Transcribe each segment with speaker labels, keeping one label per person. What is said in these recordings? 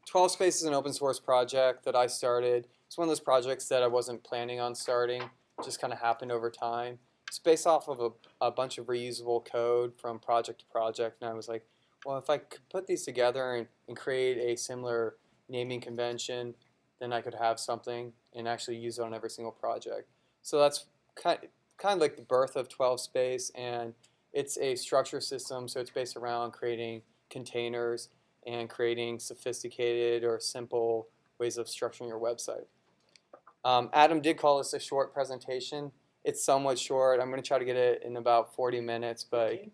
Speaker 1: 12 Space is an open source project that I started. It's one of those projects that I wasn't planning on starting. It just kind of happened over time. It's based off of a bunch of reusable code from project to project, and I was like, well, if I could put these together and create a similar naming convention, then I could have something and actually use it on every single project. So that's kind of like the birth of 12 Space, and it's a structure system, so it's based around creating containers and creating sophisticated or simple ways of structuring your website. Adam did call this a short presentation. It's somewhat short. I'm going to try to get it in about 40 minutes, but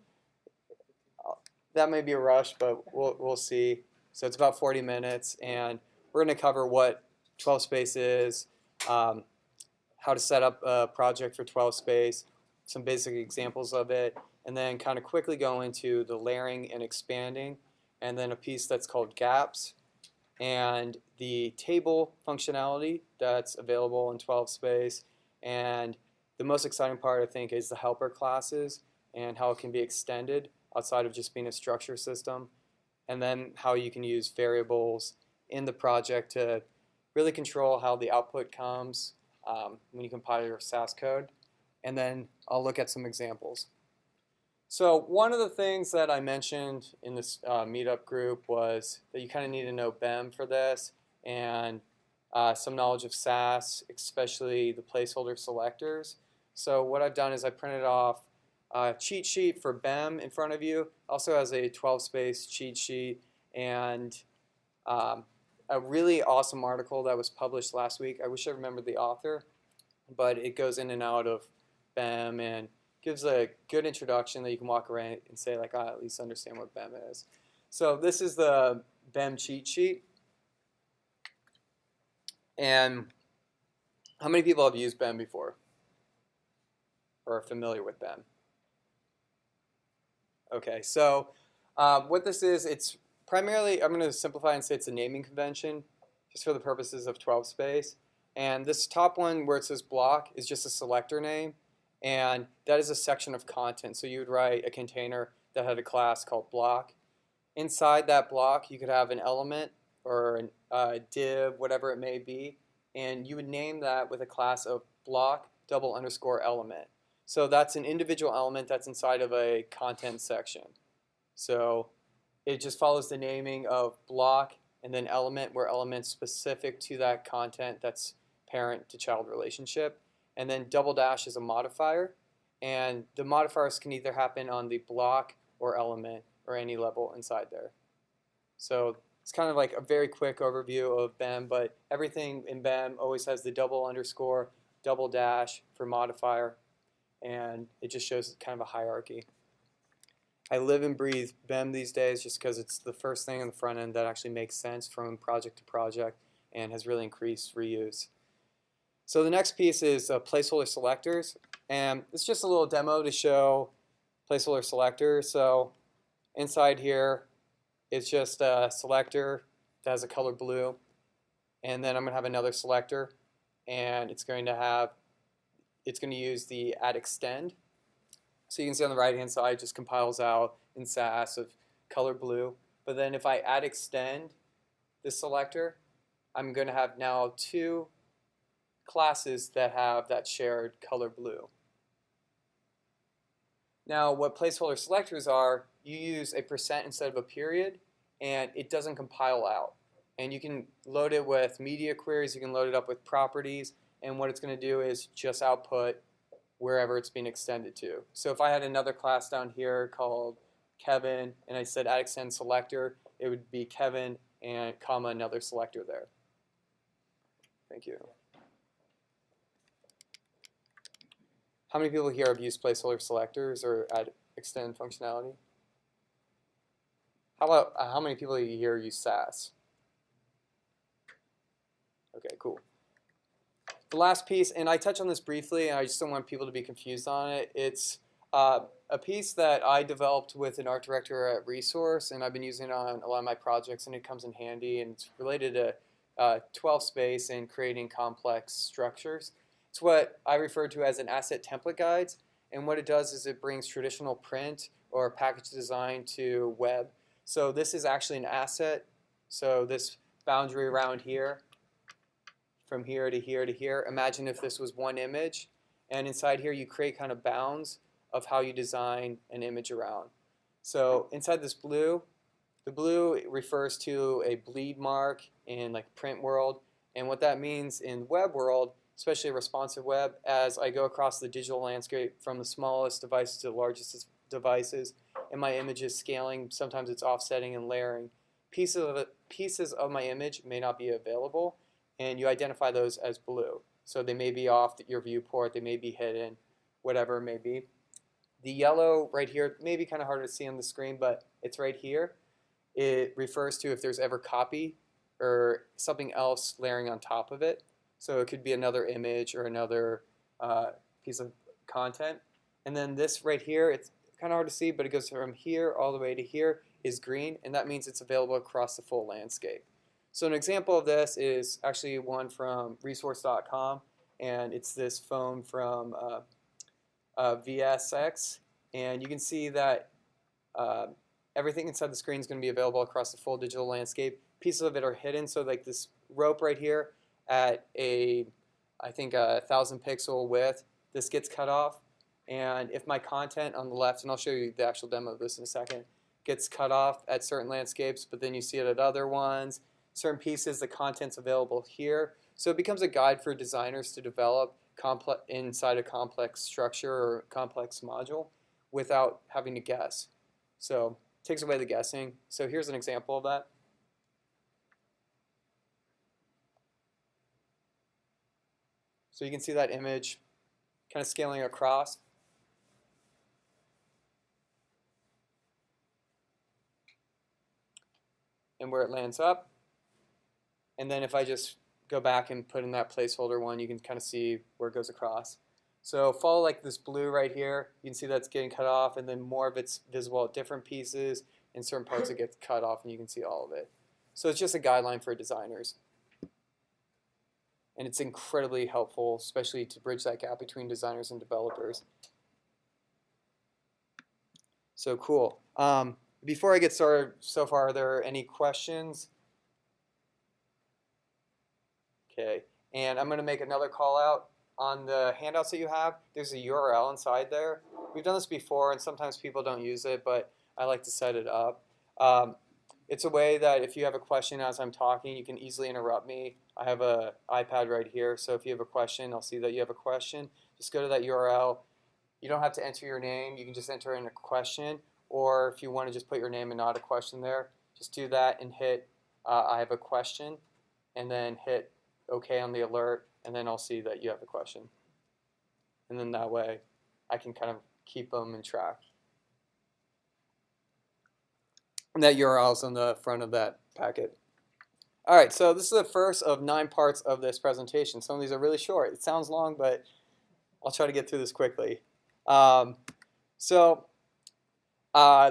Speaker 1: that may be a rush, but we'll see. So it's about 40 minutes, and we're going to cover what 12 Space is, how to set up a project for 12 Space, some basic examples of it, and then kind of quickly go into the layering and expanding, and then a piece that's called gaps, and the table functionality that's available in 12 Space. And the most exciting part, I think, is the helper classes and how it can be extended outside of just being a structure system, and then how you can use variables in the project to really control how the output comes when you compile your Sass code. And then I'll look at some examples. So one of the things that I mentioned in this meetup group was that you kind of need to know BEM for this, and some knowledge of Sass, especially the placeholder selectors. So what I've done is I printed off a cheat sheet for BEM in front of you. Also has a 12 Space cheat sheet, and a really awesome article that was published last week. I wish I remembered the author, but it goes in and out of BEM and gives a good introduction that you can walk around and say, like, I at least understand what BEM is. So this is the BEM cheat sheet. And how many people have used BEM before or are familiar with BEM? Okay, so what this is, it's primarily, I'm going to simplify and say it's a naming convention just for the purposes of 12 Space. And this top one where it says block is just a selector name, and that is a section of content. So you would write a container that had a class called block. Inside that block, you could have an element or a div, whatever it may be, and you would name that with a class of block __ element. So that's an individual element that's inside of a content section. So it just follows the naming of block and then element, where element's specific to that content that's parent to child relationship. And then _ is a modifier, and the modifiers can either happen on the block or element or any level inside there. So it's kind of like a very quick overview of BEM, but everything in BEM always has the __ for modifier, and it just shows kind of a hierarchy. I live and breathe BEM these days just because it's the first thing on the front end that actually makes sense from project to project and has really increased reuse. So the next piece is placeholder selectors, and it's just a little demo to show placeholder selectors. So inside here, it's just a selector that has a color blue, and then I'm going to have another selector, and it's going to use the add extend. So you can see on the right hand side, it just compiles out in Sass of color blue. But then if I add extend this selector, I'm going to have now two classes that have that shared color blue. Now what placeholder selectors are, you use a % instead of a period, and it doesn't compile out. And you can load it with media queries, you can load it up with properties, and what it's going to do is just output wherever it's being extended to. So if I had another class down here called Kevin, and I said add extend selector, it would be Kevin and comma another selector there. Thank you. How many people here have used placeholder selectors or add extend functionality? How about how many people here use Sass? Okay, cool. The last piece, and I touched on this briefly, and I just don't want people to be confused on it. It's a piece that I developed with an art director at Resource, and I've been using it on a lot of my projects, and it comes in handy, and it's related to 12 Space and creating complex structures. It's what I refer to as an asset template guides, and what it does is it brings traditional print or package design to web. So this is actually an asset. So this boundary around here, from here to here to here. Imagine if this was one image, and inside here you create kind of bounds of how you design an image around. So inside this blue, the blue refers to a bleed mark in like print world, and what that means in web world, especially responsive web, as I go across the digital landscape from the smallest devices to the largest devices, and my image is scaling, sometimes it's offsetting and layering. Pieces of my image may not be available, and you identify those as blue. So they may be off your viewport, they may be hidden, whatever it may be. The yellow right here may be kind of hard to see on the screen, but it's right here. It refers to if there's ever copy or something else layering on top of it. So it could be another image or another piece of content. And then this right here, it's kind of hard to see, but it goes from here all the way to here, is green, and that means it's available across the full landscape. So an example of this is actually one from resource.com, and it's this phone from VSX, and you can see that everything inside the screen is going to be available across the full digital landscape. Pieces of it are hidden, so like this rope right here at I think 1,000 pixel width, this gets cut off, and if my content on the left, and I'll show you the actual demo of this in a second, gets cut off at certain landscapes, but then you see it at other ones, certain pieces, the content's available here. So it becomes a guide for designers to develop inside a complex structure or complex module without having to guess. So it takes away the guessing. So here's an example of that. So you can see that image kind of scaling across. And where it lands up. And then if I just go back and put in that placeholder one, you can kind of see where it goes across. So follow like this blue right here. You can see that's getting cut off, and then more of it's visible at different pieces. In certain parts it gets cut off, and you can see all of it. So it's just a guideline for designers. And it's incredibly helpful, especially to bridge that gap between designers and developers. So cool. Before I get started, so far, are there any questions? Okay, and I'm going to make another call out. On the handouts that you have, there's a URL inside there. We've done this before, and sometimes people don't use it, but I like to set it up. It's a way that if you have a question as I'm talking, you can easily interrupt me. I have an iPad right here, so if you have a question, I'll see that you have a question. Just go to that URL. You don't have to enter your name. You can just enter in a question. Or if you want to just put your name and not a question there, just do that and hit I have a question, and then hit OK on the alert, and then I'll see that you have a question. And then that way I can kind of keep them in track. And that URL is on the front of that packet. All right, so this is the first of 9 parts of this presentation. Some of these are really short. It sounds long, but I'll try to get through this quickly. The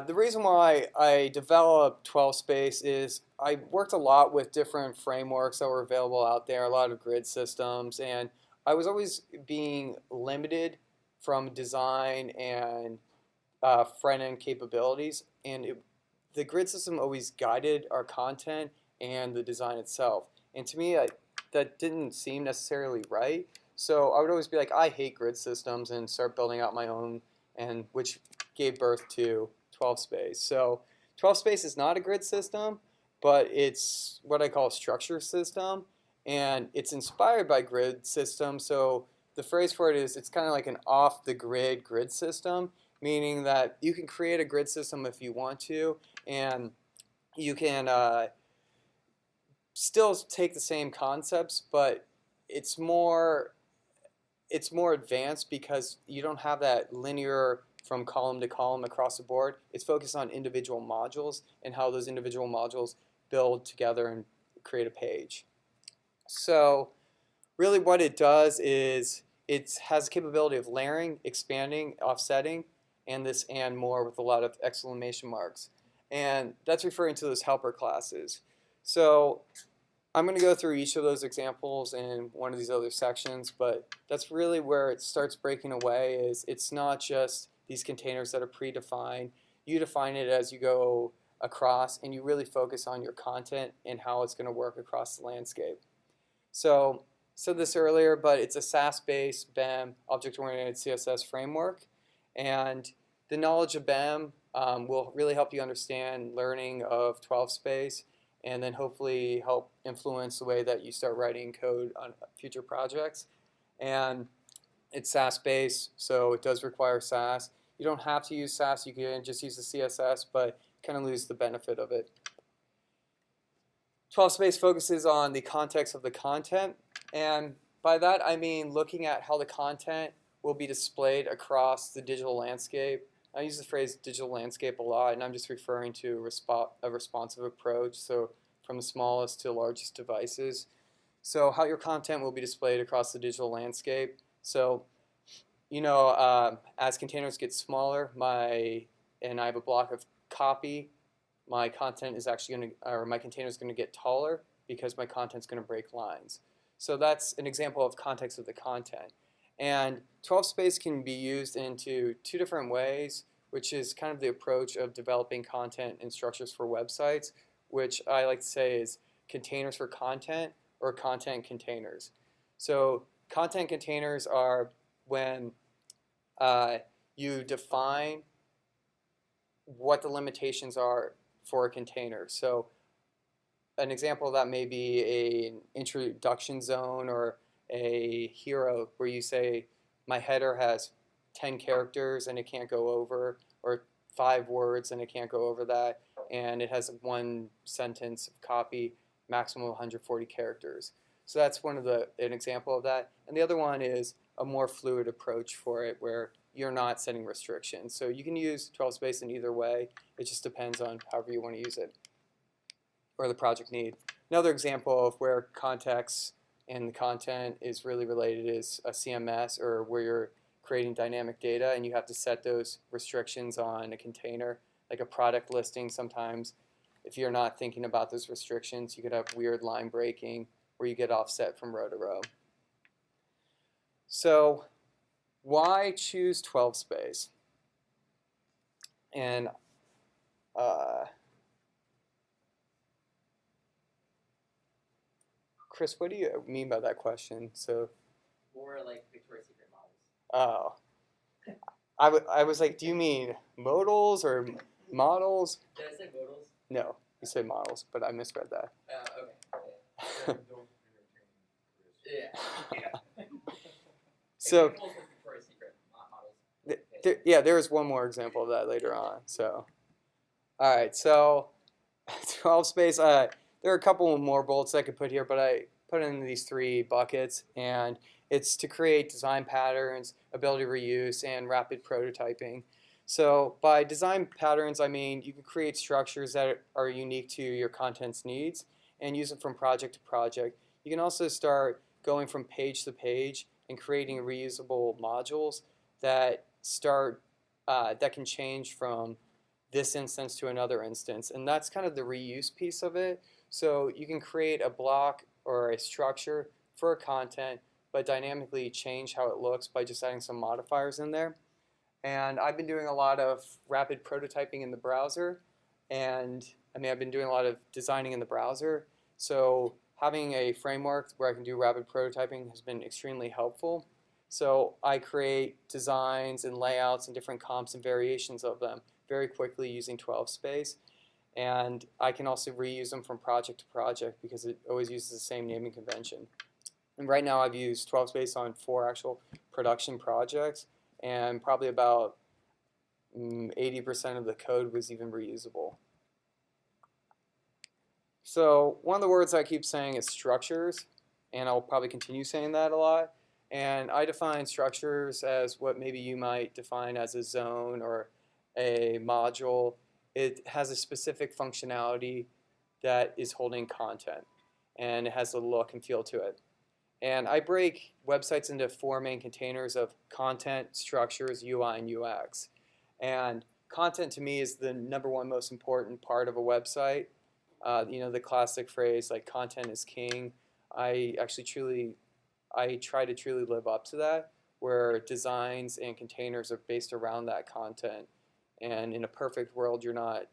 Speaker 1: reason why I developed 12-space is I worked a lot with different frameworks that were available out there, a lot of grid systems, and I was always being limited from design and front-end capabilities, and the grid system always guided our content and the design itself. And to me, that didn't seem necessarily right, so I would always be like, I hate grid systems, and start building out my own, and which gave birth to 12-space. So 12-space is not a grid system, but it's what I call a structure system, and it's inspired by grid systems. So the phrase for it is it's kind of like an off-the-grid grid system, meaning that you can create a grid system if you want to, and you can still take the same concepts, but it's more advanced because you don't have that linear from column to column across the board. It's focused on individual modules and how those individual modules build together and create a page. So really what it does is it has the capability of layering, expanding, offsetting, and this and more with a lot of exclamation marks. And that's referring to those helper classes. So I'm going to go through each of those examples in one of these other sections, but that's really where it starts breaking away. Is it's not just these containers that are predefined. You define it as you go across, and you really focus on your content and how it's going to work across the landscape. So I said this earlier, but it's a Sass-based BEM, object-oriented CSS framework, and the knowledge of BEM will really help you understand learning of 12-space, and then hopefully help influence the way that you start writing code on future projects. And it's Sass-based, so it does require Sass. You don't have to use Sass, you can just use the CSS, but kind of lose the benefit of it. 12-space focuses on the context of the content, and by that I mean looking at how the content will be displayed across the digital landscape. I use the phrase digital landscape a lot, and I'm just referring to a responsive approach, so from the smallest to the largest devices. So how your content will be displayed across the digital landscape. So, you know, as containers get smaller, and I have a block of copy, my content is actually going to, or my container is going to get taller because my content is going to break lines. So that's an example of context of the content. And 12-space can be used into two different ways, which is kind of the approach of developing content and structures for websites, which I like to say is containers for content or content containers. So content containers are when you define what the limitations are for a container. So an example of that may be an introduction zone or a hero where you say my header has 10 characters and it can't go over, or 5 words and it can't go over that, and it has one sentence of copy, maximum 140 characters. So that's an example of that. And the other one is a more fluid approach for it where you're not setting restrictions. So you can use 12-space in either way. It just depends on however you want to use it or the project need. Another example of where context and the content is really related is a CMS, or where you're creating dynamic data and you have to set those restrictions on a container, like a product listing. Sometimes if you're not thinking about those restrictions, you could have weird line breaking where you get offset from row to row. So why choose 12-space? And Chris, what do you mean by that question? So,
Speaker 2: Or like Victoria's Secret models.
Speaker 1: oh, I was like, do you mean modals or models?
Speaker 2: Did I say modals?
Speaker 1: No, you said models, but I misread that.
Speaker 2: Okay. Yeah.
Speaker 1: So,
Speaker 2: Victoria's Secret models.
Speaker 1: yeah, there is one more example of that later on. So, all right, so 12-space. There are a couple more bullets I could put here, but I put in these 3 buckets, and it's to create design patterns, ability reuse, and rapid prototyping. So by design patterns, I mean you can create structures that are unique to your content's needs and use them from project to project. You can also start going from page to page and creating reusable modules that that can change from this instance to another instance, and that's kind of the reuse piece of it. So you can create a block or a structure for a content, but dynamically change how it looks by just adding some modifiers in there. And I've been doing a lot of rapid prototyping in the browser, and I've been doing a lot of designing in the browser. So having a framework where I can do rapid prototyping has been extremely helpful. So I create designs and layouts and different comps and variations of them very quickly using 12-space. And I can also reuse them from project to project because it always uses the same naming convention. And right now I've used 12-space on 4 actual production projects, and probably about 80% of the code was even reusable. So one of the words I keep saying is structures, and I'll probably continue saying that a lot. And I define structures as what maybe you might define as a zone or a module. It has a specific functionality that is holding content, and it has a look and feel to it. And I break websites into 4 main containers of content, structures, UI, and UX. And content to me is the #1 most important part of a website. You know, the classic phrase like content is king. I try to truly live up to that, where designs and containers are based around that content. And in a perfect world, you're not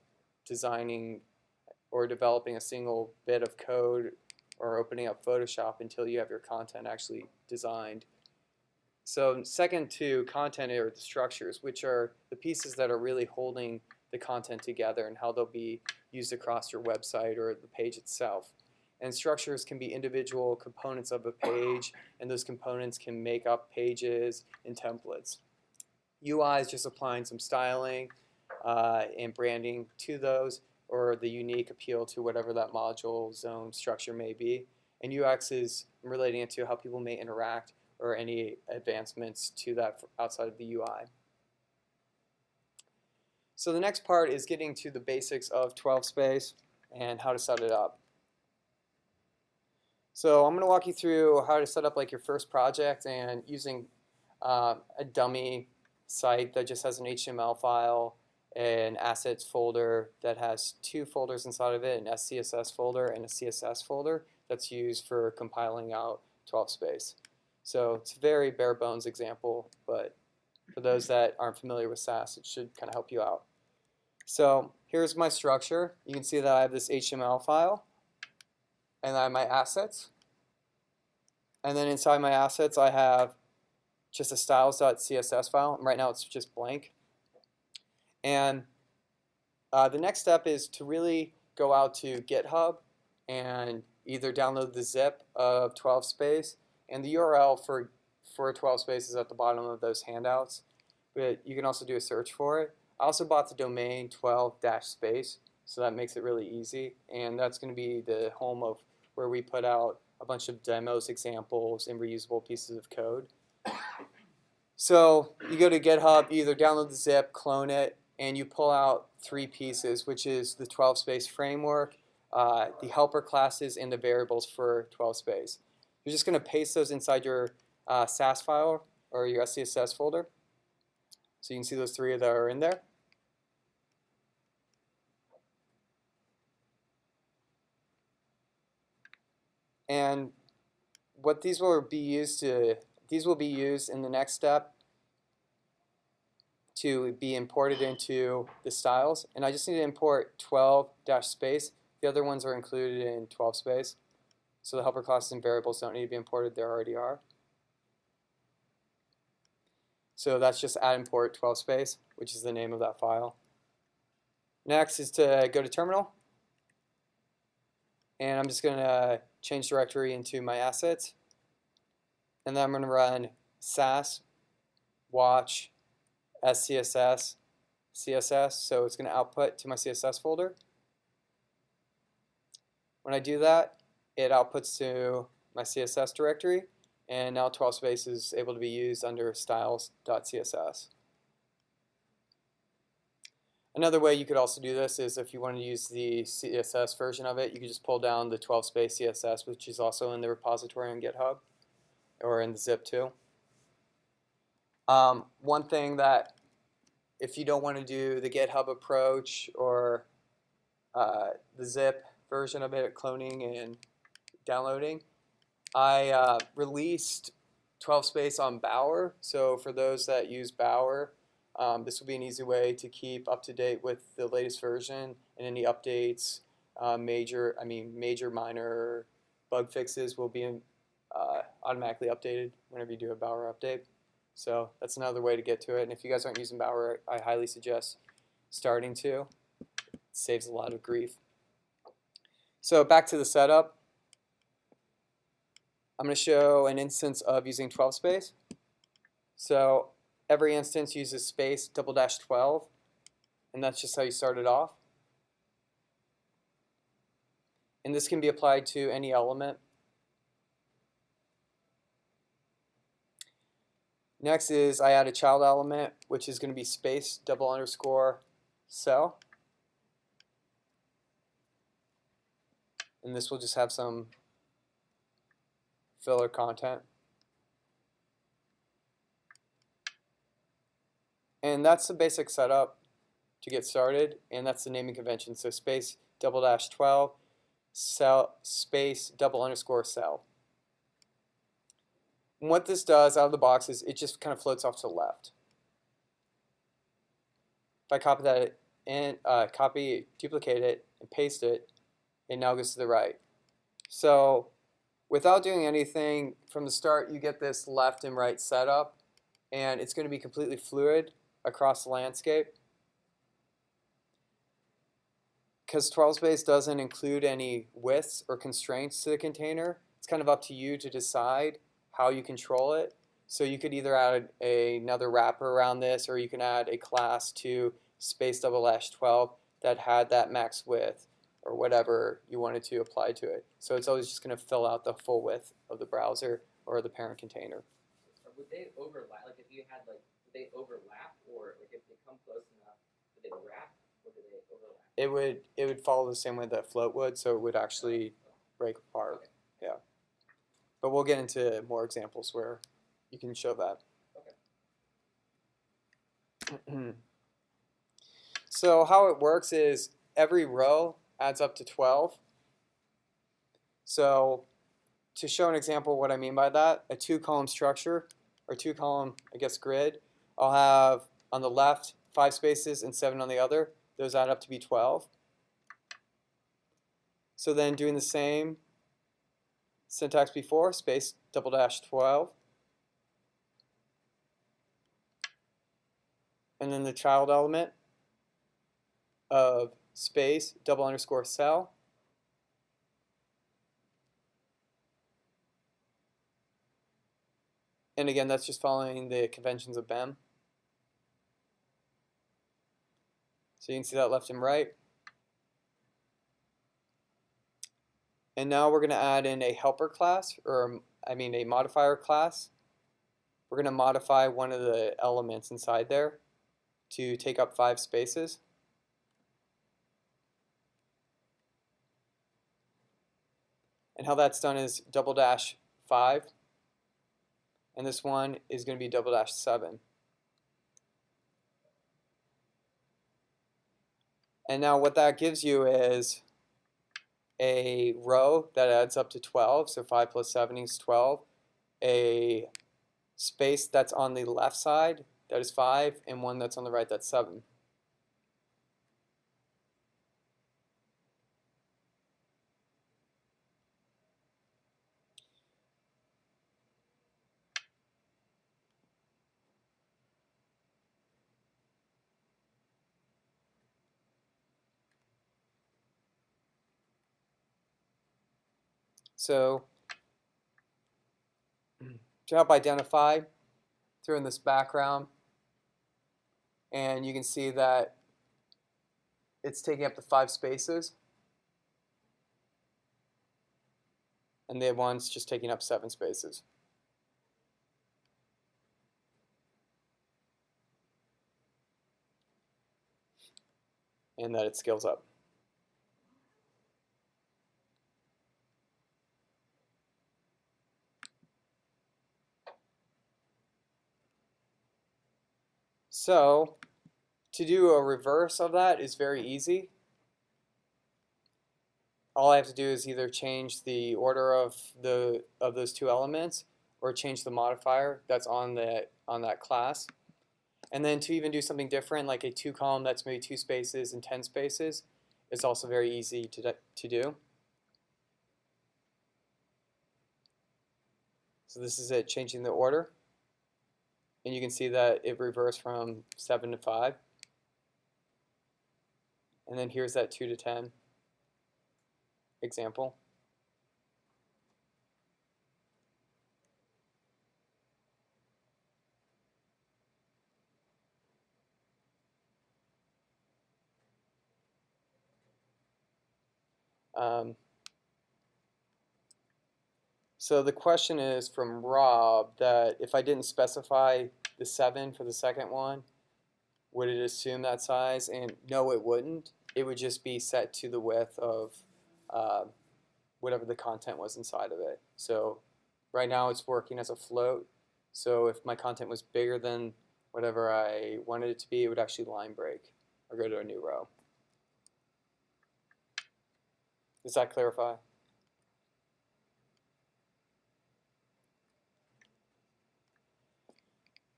Speaker 1: designing or developing a single bit of code or opening up Photoshop until you have your content actually designed. So second to content are the structures, which are the pieces that are really holding the content together and how they'll be used across your website or the page itself. And structures can be individual components of a page, and those components can make up pages and templates. UI is just applying some styling and branding to those, or the unique appeal to whatever that module, zone, structure may be. And UX is relating it to how people may interact or any advancements to that outside of the UI. So the next part is getting to the basics of 12-space and how to set it up. So I'm going to walk you through how to set up like your first project and using a dummy site that just has an HTML file, an assets folder that has two folders inside of it, an SCSS folder and a CSS folder that's used for compiling out 12-space. So it's a very bare bones example, but for those that aren't familiar with Sass, it should kind of help you out. So here's my structure. You can see that I have this HTML file, and I have my assets. And then inside my assets, I have just a styles.css file. And right now, it's just blank. And the next step is to really go out to GitHub and either download the zip of 12-space, and the URL for 12-space is at the bottom of those handouts. But you can also do a search for it. I also bought the domain 12-space, so that makes it really easy. And that's going to be the home of where we put out a bunch of demos, examples, and reusable pieces of code. So you go to GitHub, you either download the zip, clone it, and you pull out three pieces, which is the 12-space framework, the helper classes, and the variables for 12-space. You're just going to paste those inside your Sass file or your SCSS folder. So you can see those three that are in there. And what these will be used in the next step to be imported into the styles. And I just need to import 12-space. The other ones are included in 12-space. So the helper classes and variables don't need to be imported, they already are. So that's just add import 12-space, which is the name of that file. Next is to go to terminal. And I'm just going to change directory into my assets. And then I'm going to run sass watch SCSS CSS. So it's going to output to my CSS folder. When I do that, it outputs to my CSS directory. And now 12-space is able to be used under styles.css. Another way you could also do this is if you want to use the CSS version of it, you could just pull down the 12-space CSS, which is also in the repository on GitHub, or in the zip too. One thing that, if you don't want to do the GitHub approach or the zip version of it, cloning and downloading, I released 12-space on Bower. So for those that use Bower, this will be an easy way to keep up to date with the latest version and any updates. Major, minor bug fixes will be automatically updated whenever you do a Bower update. So that's another way to get to it. And if you guys aren't using Bower, I highly suggest starting to. It saves a lot of grief. So back to the setup. I'm going to show an instance of using 12-space. So every instance uses space --12, and that's just how you start it off. And this can be applied to any element. Next is I add a child element, which is going to be space _cell. And this will just have some filler content. And that's the basic setup to get started, and that's the naming convention. So space --12, cell, space _cell. And what this does out of the box is it just kind of floats off to the left. If I copy that and copy, duplicate it, and paste it, it now goes to the right. So without doing anything from the start, you get this left and right setup, and it's going to be completely fluid across the landscape. Because 12-space doesn't include any widths or constraints to the container, it's kind of up to you to decide how you control it. So you could either add another wrapper around this, or you can add a class to space_12 that had that max width, or whatever you wanted to apply to it. So it's always just going to fill out the full width of the browser or the parent container.
Speaker 2: Or would they overlap? Like if you had like, would they overlap, or like if they come close enough, would they wrap, or do they overlap?
Speaker 1: It would follow the same way that float would, so it would actually break apart.
Speaker 2: Okay.
Speaker 1: Yeah. But we'll get into more examples where you can show that.
Speaker 2: Okay.
Speaker 1: So how it works is every row adds up to 12. So to show an example of what I mean by that, a 2-column structure, or 2-column, I guess, grid, I'll have on the left 5 spaces and 7 on the other. Those add up to be 12. So then doing the same syntax before, space _12. And then the child element of space _cell. And again, that's just following the conventions of BEM. So you can see that left and right. And now we're going to add in a helper class, or I mean a modifier class. We're going to modify one of the elements inside there to take up 5 spaces. And how that's done is _5. And this one is going to be _7. And now what that gives you is a row that adds up to 12, so 5 plus 7 is 12. A space that's on the left side, that is 5, and one that's on the right, that's 7. So to help identify, throw in this background, and you can see that it's taking up the 5 spaces, and the one's just taking up 7 spaces. And that it scales up. So to do a reverse of that is very easy. All I have to do is either change the order of those 2 elements, or change the modifier that's on that class. And then to even do something different, like a 2-column that's maybe 2 spaces and 10 spaces, is also very easy to do. So this is it, changing the order. And you can see that it reversed from 7 to 5. And then here's that 2 to 10 example. So the question is from Rob that if I didn't specify the 7 for the second one, would it assume that size? And no, it wouldn't. It would just be set to the width of whatever the content was inside of it. So right now it's working as a float. So if my content was bigger than whatever I wanted it to be, it would actually line break or go to a new row. Does that clarify?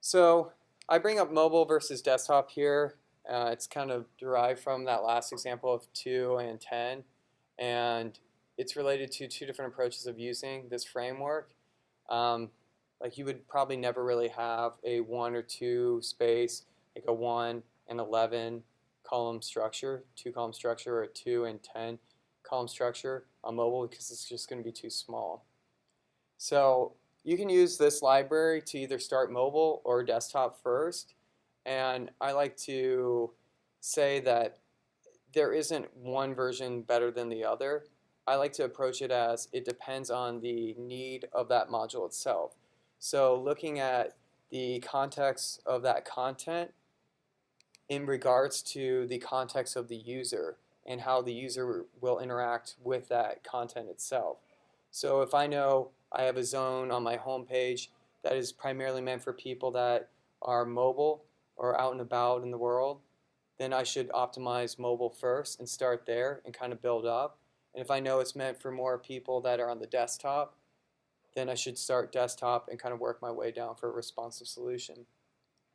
Speaker 1: So I bring up mobile versus desktop here It's kind of derived from that last example of 2 and 10, and it's related to two different approaches of using this framework. Like you would probably never really have a 1 or 2 space, like a 1 and 11 column structure, 2-column structure, or a 2 and 10 column structure on mobile because it's just going to be too small. So you can use this library to either start mobile or desktop first. And I like to say that there isn't one version better than the other. I like to approach it as it depends on the need of that module itself. So looking at the context of that content in regards to the context of the user and how the user will interact with that content itself. So if I know I have a zone on my home page that is primarily meant for people that are mobile or out and about in the world, then I should optimize mobile first and start there and kind of build up. And if I know it's meant for more people that are on the desktop, then I should start desktop and kind of work my way down for a responsive solution.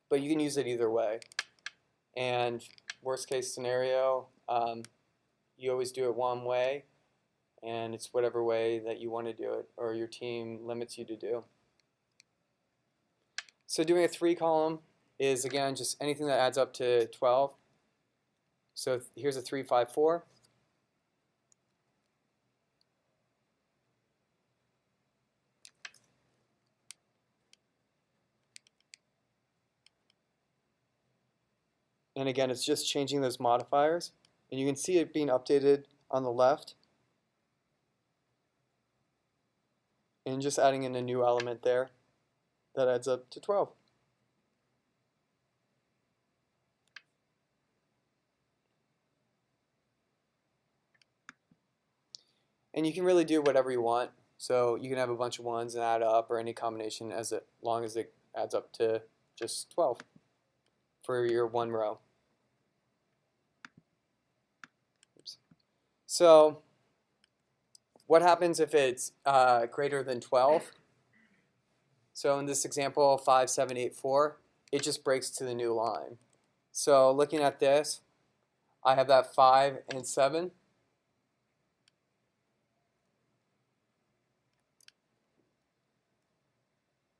Speaker 1: But you can use it either way. And worst case scenario, you always do it one way, and it's whatever way that you want to do it or your team limits you to do. So doing a 3-column is, again, just anything that adds up to 12. So here's a 3, 5, 4. And again, it's just changing those modifiers. And you can see it being updated on the left. And just adding in a new element there that adds up to 12. And you can really do whatever you want. So you can have a bunch of 1s and add up, or any combination as long as it adds up to just 12 for your 1 row. Oops. So what happens if it's greater than 12? So in this example, 5, 7, 8, 4, it just breaks to the new line. So looking at this, I have that 5 and 7.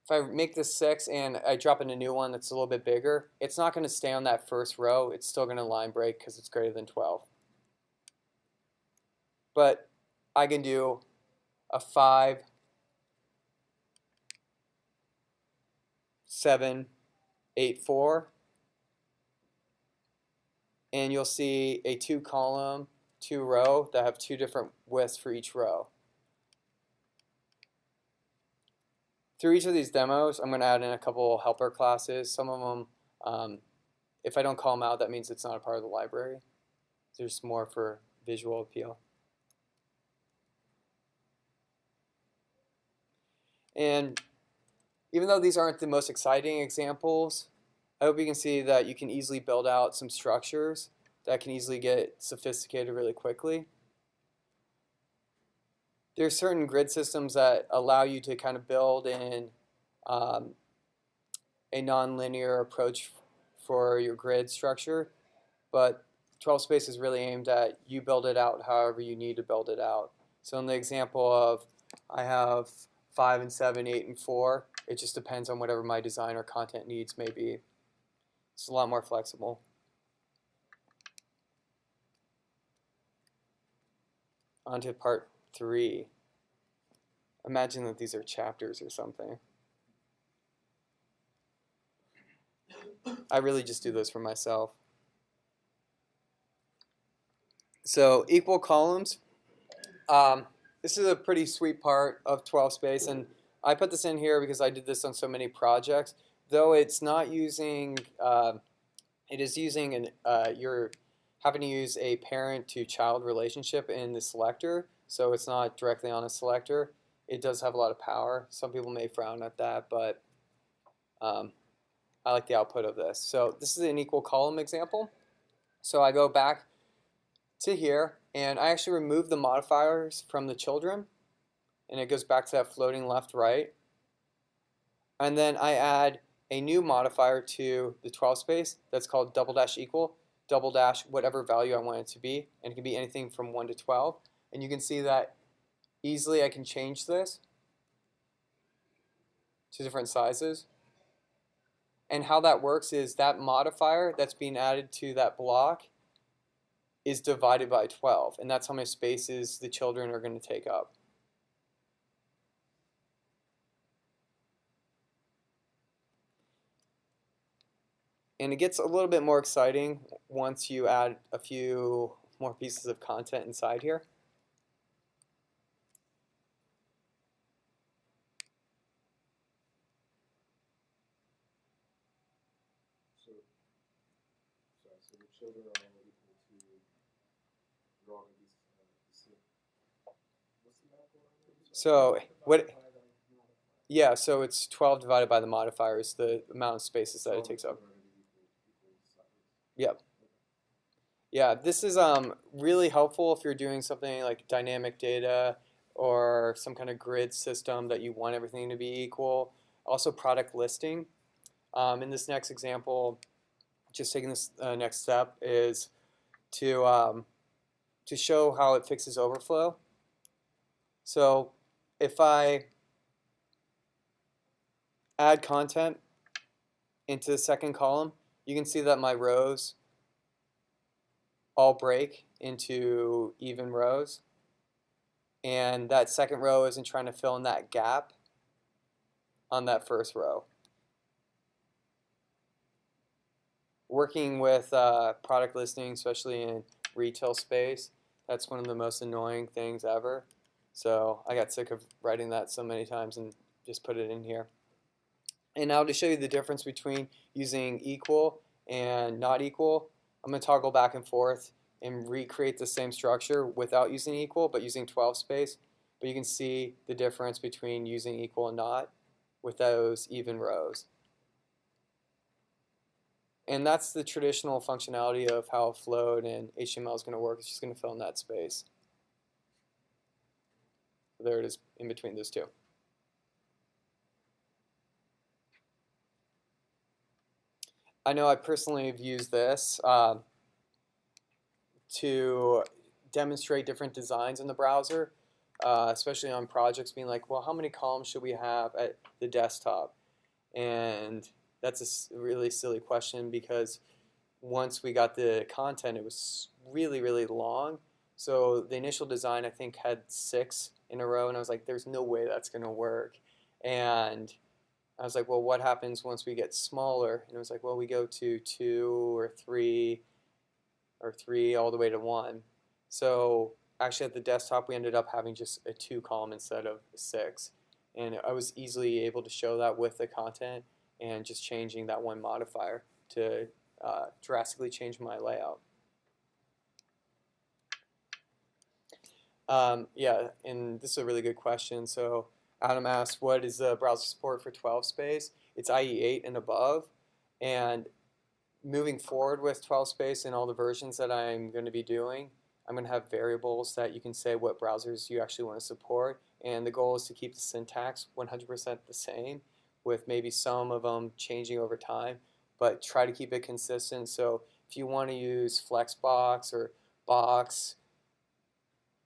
Speaker 1: If I make this 6 and I drop in a new one that's a little bit bigger, it's not going to stay on that first row. It's still going to line break because it's greater than 12. But I can do a 5, 7, 8, 4. And you'll see a 2-column, 2-row that have 2 different widths for each row. Through each of these demos, I'm going to add in a couple helper classes. Some of them, if I don't call them out, that means it's not a part of the library. There's more for visual appeal. And even though these aren't the most exciting examples, I hope you can see that you can easily build out some structures that can easily get sophisticated really quickly. There are certain grid systems that allow you to kind of build in a nonlinear approach for your grid structure, but 12-space is really aimed at you build it out however you need to build it out. So in the example of I have 5 and 7, 8 and 4, it just depends on whatever my design or content needs may be. It's a lot more flexible. On to part 3. Imagine that these are chapters or something. I really just do this for myself. So equal columns. This is a pretty sweet part of 12-space, and I put this in here because I did this on so many projects. Though it's not using, it is using you're having to use a parent-to-child relationship in the selector, so it's not directly on a selector. It does have a lot of power. Some people may frown at that, but I like the output of this. So this is an equal column example. So I go back to here, and I actually remove the modifiers from the children, and it goes back to that floating left-right. And then I add a new modifier to the 12 space that's called double dash equal, double dash whatever value I want it to be, and it can be anything from 1 to 12. And you can see that easily I can change this to different sizes. And how that works is that modifier that's being added to that block is divided by 12, and that's how many spaces the children are going to take up. And it gets a little bit more exciting once you add a few more pieces of content inside here.
Speaker 3: So the children are all equal to, they're all going to be the same. What's the math going on?
Speaker 1: So what? Yeah, so it's 12 divided by the modifier is the amount of spaces that it takes up. Yep. Yeah, this is really helpful if you're doing something like dynamic data or some kind of grid system that you want everything to be equal. Also product listing. In this next example, just taking this next step is to show how it fixes overflow. So if I add content into the second column, you can see that my rows all break into even rows, and that second row isn't trying to fill in that gap on that first row. Working with product listing, especially in retail space, that's one of the most annoying things ever. So I got sick of writing that so many times and just put it in here. And now to show you the difference between using equal and not equal, I'm going to toggle back and forth and recreate the same structure without using equal but using 12 space. But you can see the difference between using equal and not with those even rows. And that's the traditional functionality of how a float and HTML is going to work. It's just going to fill in that space. So there it is in between those two. I know I personally have used this to demonstrate different designs in the browser, especially on projects being like, well, how many columns should we have at the desktop? And that's a really silly question because once we got the content, it was really, really long. So the initial design, I think, had 6 in a row, and I was like, there's no way that's going to work. And I was like, well, what happens once we get smaller? And it was like, well, we go to 2 or 3 all the way to 1. So actually at the desktop, we ended up having just a 2 column instead of 6. And I was easily able to show that with the content and just changing that one modifier to drastically change my layout. Yeah, and this is a really good question. So Adam asked, what is the browser support for 12 space? It's IE8 and above. And moving forward with 12 space and all the versions that I'm going to be doing, I'm going to have variables that you can say what browsers you actually want to support. And the goal is to keep the syntax 100% the same, with maybe some of them changing over time, but try to keep it consistent. So if you want to use Flexbox or Box,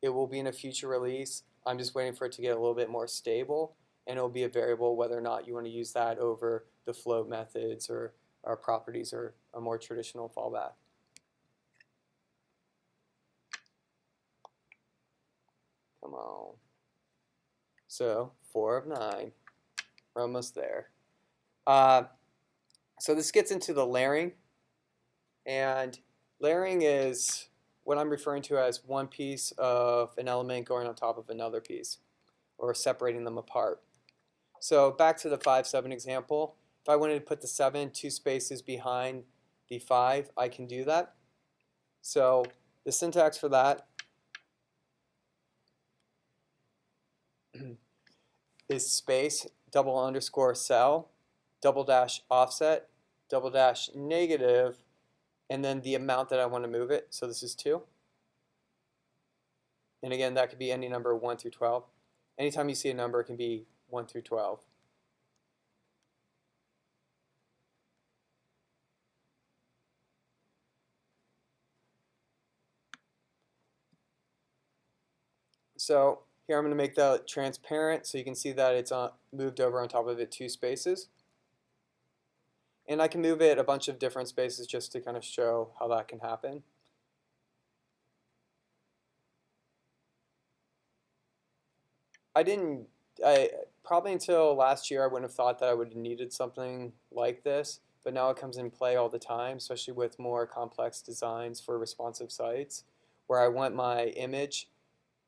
Speaker 1: it will be in a future release. I'm just waiting for it to get a little bit more stable, and it will be a variable whether or not you want to use that over the float methods or properties or a more traditional fallback. Come on. So 4 of 9. We're almost there. So this gets into the layering, and layering is what I'm referring to as one piece of an element going on top of another piece, or separating them apart. So back to the 5, 7 example. If I wanted to put the 7 2 spaces behind the 5, I can do that. So the syntax for that is space, double underscore cell, double dash offset, double dash negative, and then the amount that I want to move it. So this is 2. And again, that could be any number 1 through 12. Anytime you see a number, it can be 1 through 12. So here I'm going to make that transparent so you can see that it's moved over on top of it 2 spaces. And I can move it a bunch of different spaces just to kind of show how that can happen. Probably until last year I wouldn't have thought that I would have needed something like this, but now it comes in play all the time, especially with more complex designs for responsive sites, where I want my image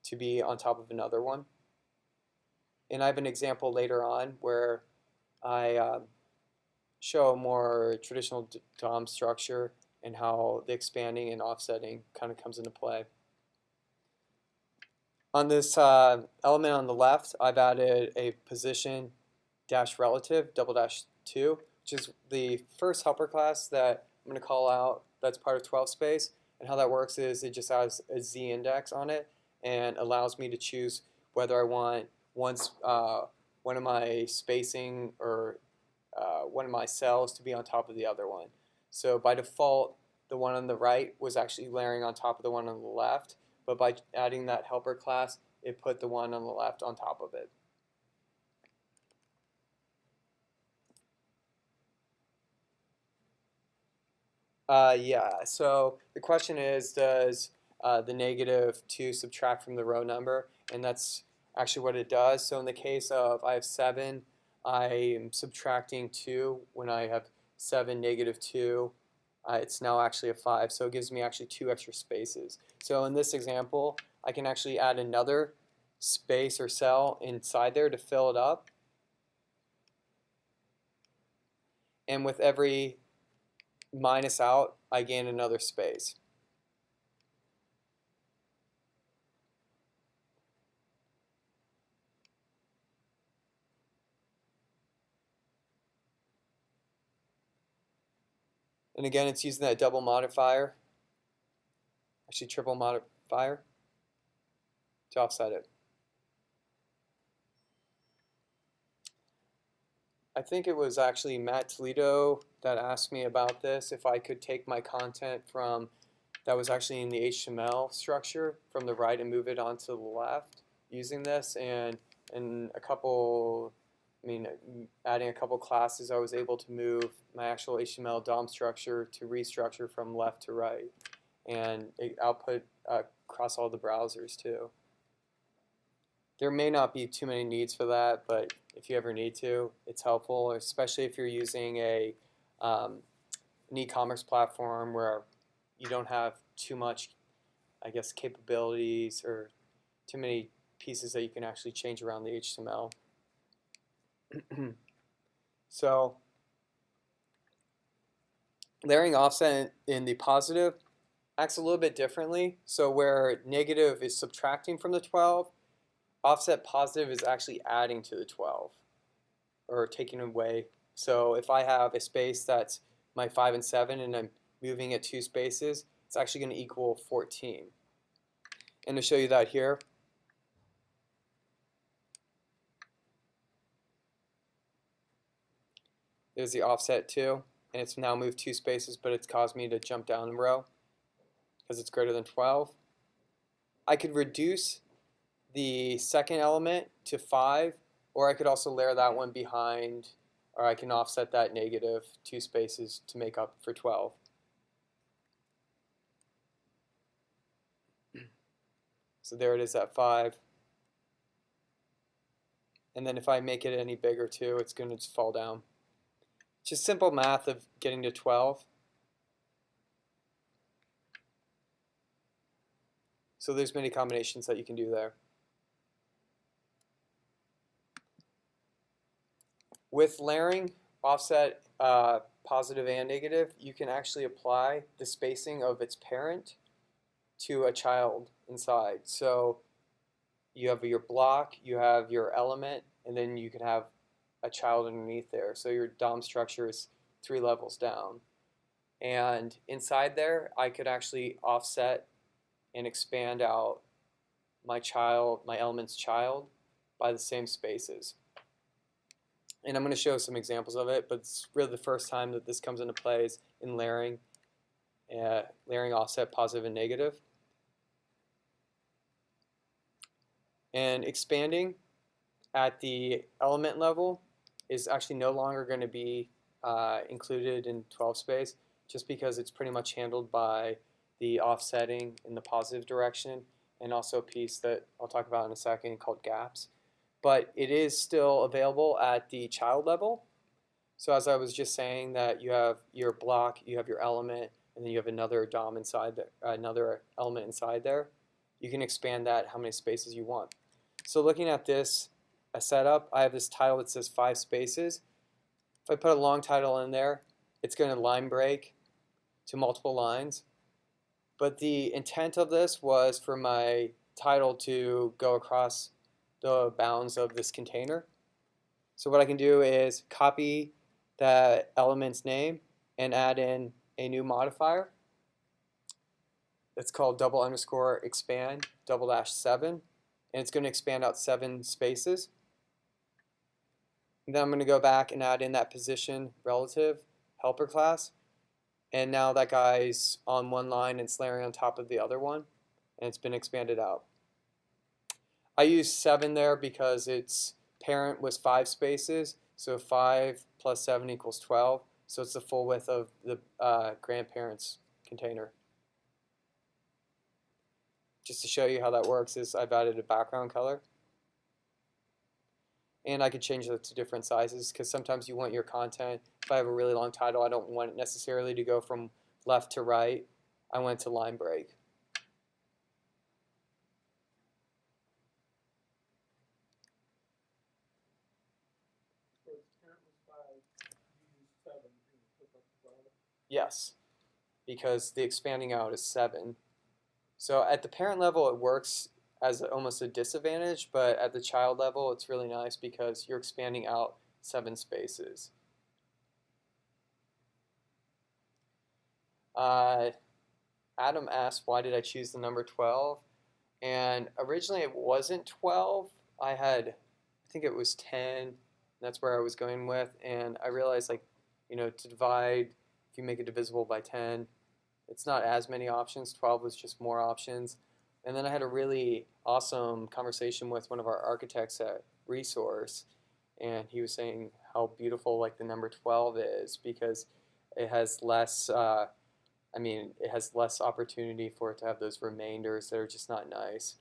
Speaker 1: to be on top of another one. And I have an example later on where I show a more traditional DOM structure and how the expanding and offsetting kind of comes into play. On this element on the left, I've added a position dash relative double dash 2, which is the first helper class that I'm going to call out that's part of 12 space. And how that works is it just has a z index on it and allows me to choose whether I want one of my spacing or one of my cells to be on top of the other one. So by default, the one on the right was actually layering on top of the one on the left, but by adding that helper class, it put the one on the left on top of it. Yeah, so the question is, does the -2 subtract from the row number? And that's actually what it does. So in the case of I have 7, I am subtracting 2. When I have 7, -2, it's now actually a 5. So it gives me actually 2 extra spaces. So in this example, I can actually add another space or cell inside there to fill it up. And with every minus out, I gain another space. And again, it's using that double modifier, actually triple modifier, to offset it. I think it was actually Matt Toledo that asked me about this, if I could take my content from that was actually in the HTML structure from the right and move it onto the left using this. And in a couple, adding a couple classes, I was able to move my actual HTML DOM structure to restructure from left to right. And it output across all the browsers too. There may not be too many needs for that, but if you ever need to, it's helpful, especially if you're using an e-commerce platform where you don't have too much, I guess, capabilities or too many pieces that you can actually change around the HTML. So layering offset in the positive acts a little bit differently. So where negative is subtracting from the 12, offset positive is actually adding to the 12 or taking away. So if I have a space that's my 5 and 7 and I'm moving it 2 spaces, it's actually going to equal 14. And to show you that here, there's the offset 2, and it's now moved 2 spaces, but it's caused me to jump down a row because it's greater than 12. I could reduce the second element to 5, or I could also layer that one behind, or I can offset that -2 spaces to make up for 12. So there it is at 5. And then if I make it any bigger too, it's going to just fall down. Just simple math of getting to 12. So there's many combinations that you can do there. With layering, offset positive and negative, you can actually apply the spacing of its parent to a child inside. So you have your block, you have your element, and then you can have a child underneath there. So your DOM structure is 3 levels down. And inside there, I could actually offset and expand out my element's child by the same spaces. And I'm going to show some examples of it, but it's really the first time that this comes into play is in layering offset positive and negative. And expanding at the element level is actually no longer going to be included in 12 space, just because it's pretty much handled by the offsetting in the positive direction, and also a piece that I'll talk about in a second called gaps. But it is still available at the child level. So as I was just saying, that you have your block, you have your element, and then you have another DOM inside there, another element inside there. You can expand that how many spaces you want. So looking at this setup, I have this title that says 5 spaces. If I put a long title in there, it's going to line break to multiple lines. But the intent of this was for my title to go across the bounds of this container. So what I can do is copy that element's name and add in a new modifier. It's called _expand _7, and it's going to expand out 7 spaces. And then I'm going to go back and add in that position relative helper class, and now that guy's on one line and it's layering on top of the other one, and it's been expanded out. I use 7 there because its parent was 5 spaces, so 5 plus 7 equals 12, so it's the full width of the grandparent's container. Just to show you how that works is I've added a background color. And I could change it to different sizes, because sometimes you want your content, if I have a really long title, I don't want it necessarily to go from left to right. I want it to line break.
Speaker 3: So its parent was 5, you used 7, and you took up 12.
Speaker 1: Yes, because the expanding out is 7. So at the parent level it works as almost a disadvantage, but at the child level it's really nice because you're expanding out 7 spaces. Adam asked, why did I choose the number 12? And originally it wasn't 12. I think it was 10. That's where I was going with. And I realized, like, to divide, if you make it divisible by 10, it's not as many options. 12 was just more options. And then I had a really awesome conversation with one of our architects at Resource, and he was saying how beautiful, like, the number 12 is, because it has less it has less opportunity for it to have those remainders that are just not nice.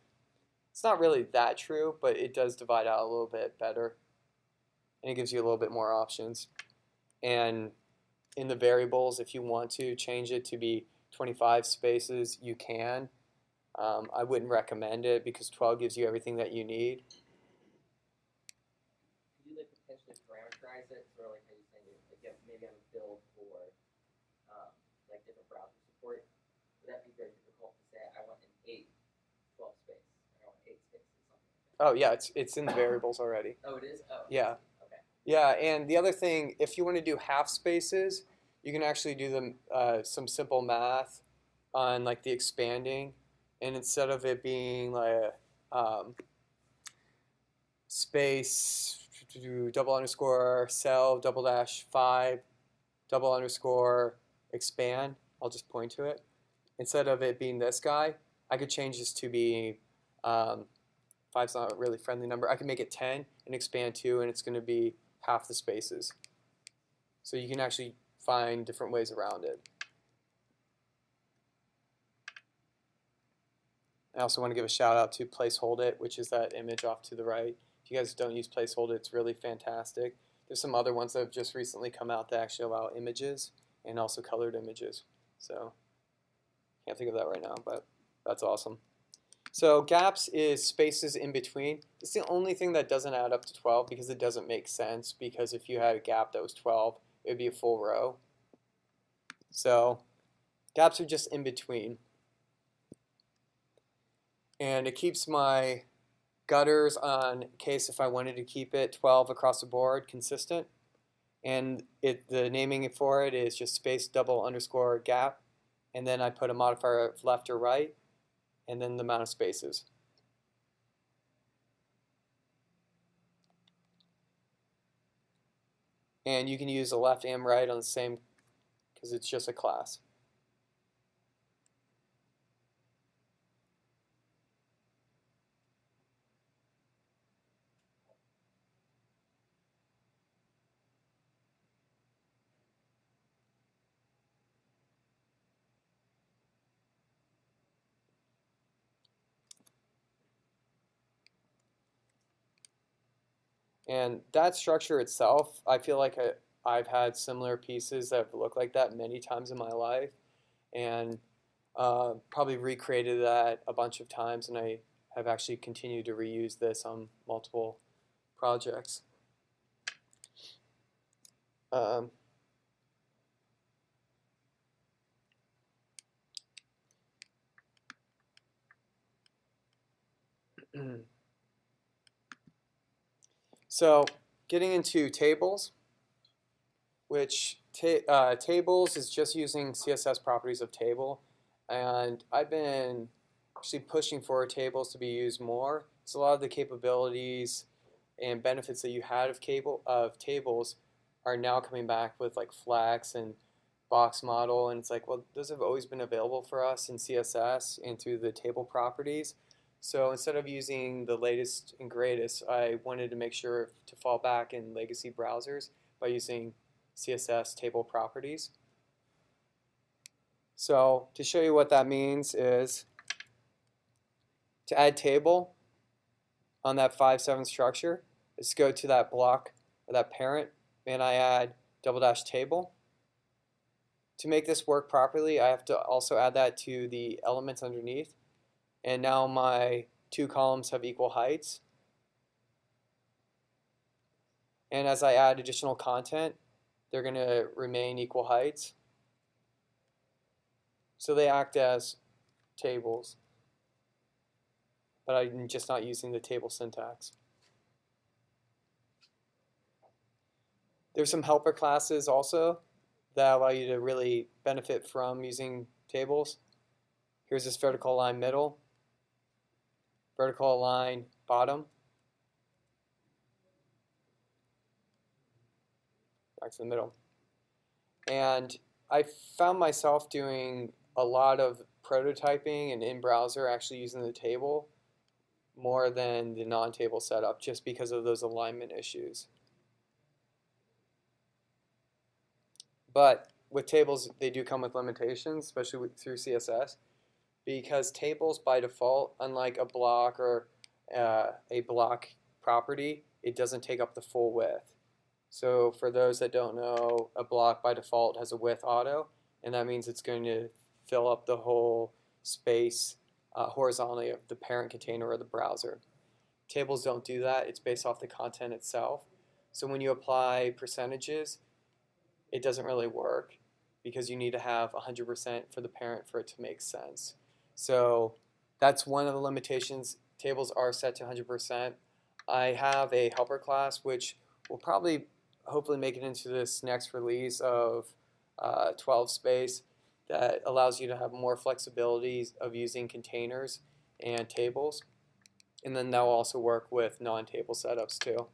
Speaker 1: It's not really that true, but it does divide out a little bit better, and it gives you a little bit more options. And in the variables, if you want to change it to be 25 spaces, you can. I wouldn't recommend it because 12 gives you everything that you need.
Speaker 2: Could you potentially parameterize it, sort of like how you're saying, like maybe have a build for different browser support? Would that be very difficult to say? I want an 12 space. I want 8 spaces, something like that.
Speaker 1: Oh yeah, it's in the variables already.
Speaker 2: Oh, it is. Oh.
Speaker 1: Yeah.
Speaker 2: Okay.
Speaker 1: Yeah, and the other thing, if you want to do half spaces, you can actually do some simple math on the expanding, and instead of it being space $cell $5 $expand, I'll just point to it. Instead of it being this guy, I could change this to be 5's not a really friendly number. I can make it 10 and expand 2, and it's going to be half the spaces. So you can actually find different ways around it. I also want to give a shout out to Placehold It, which is that image off to the right. If you guys don't use Placehold It, it's really fantastic. There's some other ones that have just recently come out that actually allow images and also colored images. So can't think of that right now, but that's awesome. So gaps is spaces in between. It's the only thing that doesn't add up to 12 because it doesn't make sense, because if you had a gap that was 12, it would be a full row. So gaps are just in between. And it keeps my gutters on case if I wanted to keep it 12 across the board consistent. And the naming for it is just space _gap. And then I put a modifier of left or right, and then the amount of spaces. And you can use the left and right on the same, because it's just a class. And that structure itself, I feel like I've had similar pieces that look like that many times in my life, and probably recreated that a bunch of times, and I have actually continued to reuse this on multiple projects. Um, so getting into tables, which tables is just using CSS properties of table, and I've been actually pushing for tables to be used more. So a lot of the capabilities and benefits that you had of tables are now coming back with like Flex and box model, and it's like, well, those have always been available for us in CSS and through the table properties. So instead of using the latest and greatest, I wanted to make sure to fall back in legacy browsers by using CSS table properties. So to show you what that means is to add table on that 5-7 structure, let's go to that block or that parent, and I add -- table. To make this work properly, I have to also add that to the elements underneath, and now my 2 columns have equal heights. And as I add additional content, they're going to remain equal heights. So they act as tables, but I'm just not using the table syntax. There's some helper classes also that allow you to really benefit from using tables. Here's this vertical line middle, vertical line bottom, back to the middle. And I found myself doing a lot of prototyping and in browser actually using the table more than the non-table setup, just because of those alignment issues. But with tables, they do come with limitations, especially through CSS, because tables by default, unlike a block or a block property, it doesn't take up the full width. So for those that don't know, a block by default has a width auto, and that means it's going to fill up the whole space horizontally of the parent container or the browser. Tables don't do that. It's based off the content itself. So when you apply percentages, it doesn't really work because you need to have 100% for the parent for it to make sense. So that's one of the limitations. Tables are set to 100%. I have a helper class which will probably hopefully make it into this next release of 12-space that allows you to have more flexibility of using containers and tables. And then that will also work with non-table setups too.